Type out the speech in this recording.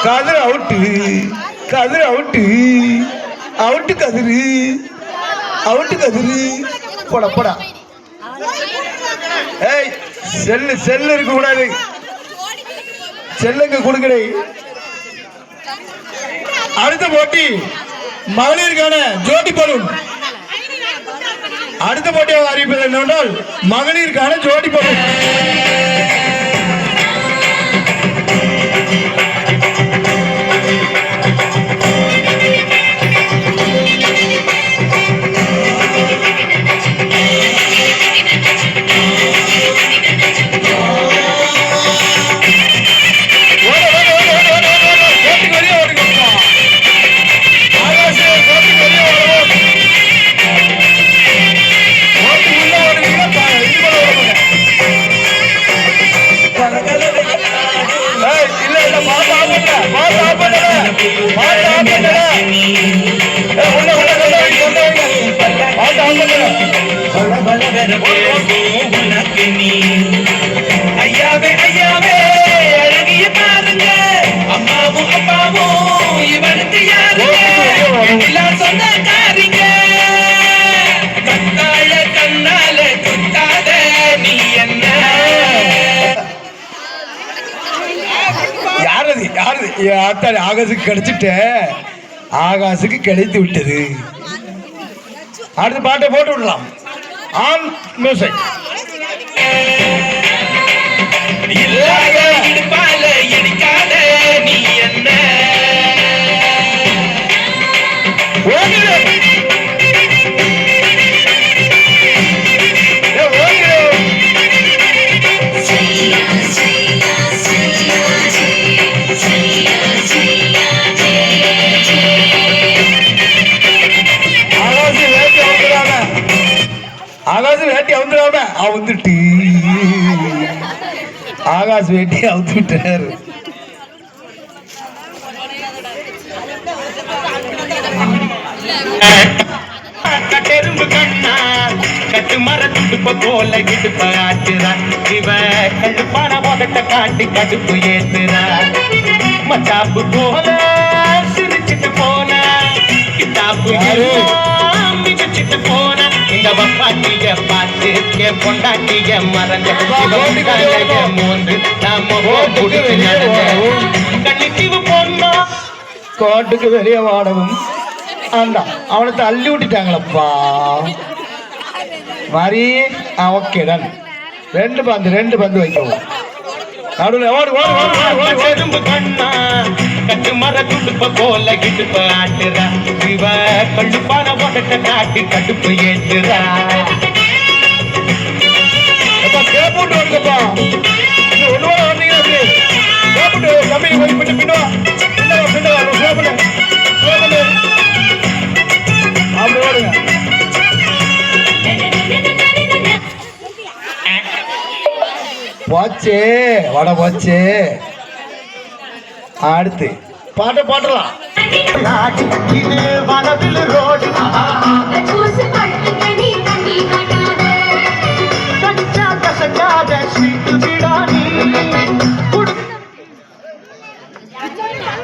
கதிர் out கதிர் out out கதிரு out கதிரு போடா போடா. ஏய் செல்லு இருக்க கூடாது, செல்லுங்க கொடுக்கடை. அடுத்த போட்டி மகளிருக்கான ஜோடி பலூன். அடுத்த போட்டியாக அறிவிப்பது என்னவென்றால் மகளிருக்கான ஜோடி பலூன். ஐயாவே ஐயாவே அழகிய பாருங்க, அம்மாவும் அப்பாவும் இவனுக்கு யாருங்க சொந்தக்காரிங்க. கண்ணால கண்ணால குத்தாத நீ என்ன. யாரது யாரது ஆத்தாடி ஆகாசுக்கு கிடைச்சிட்ட, ஆகாசுக்கு கிடைத்து விட்டது. அடுத்த பாட்டை போட்டு விடலாம். On music. இல்லாத இடுப்பால இடிக்காத நீ என்ன. ஆகாசு வேட்டி அவுந்துடாம அவுந்துட்டு ஆகாசு வேட்டி அவுத்து விட்டாரு. கட்டெரும்பு கண்ணா கட்டு மர துடுப்ப போல இடுப்ப ஆட்டுறா, இவ கழுப்பான முதட்ட காட்டி கடுப்பு ஏத்துறா. மச்சாப்பு போல சிரிச்சிட்டு போன கிட்டாப்பு மிதிச்சிட்டு போன இந்த வப்பாட்டிய பார்த்து என் பொண்டாட்டிய மறந்த மூன்று நாம கண்ணிக்கு பொண்ணா கோட்டுக்கு வெளியே வாடவும் ஆண்டா அவனை தள்ளி விட்டுட்டாங்களப்பா மாதிரி. Okay done. ரெண்டு பந்து வைக்கவும் நடுவில் கண்ணா கட்டு மர துடுப்ப போல கிடுப்ப ஆட்டுறா, இவ கழுப்பான போட்ட காட்டி கடுப்பு ஏத்துறா. கேப்பூட்டு வருங்கப்பா, ஒண்ணு வர வந்தீங்க அப்படி கேப்பூட்டு கம்பெனி போய் பின்னு பின்னுவா அப்படி ஓடுங்க. போச்சே வட போச்சே. அடுத்து பாட்டை பாட்டலாம். இது வனவில் ரோடு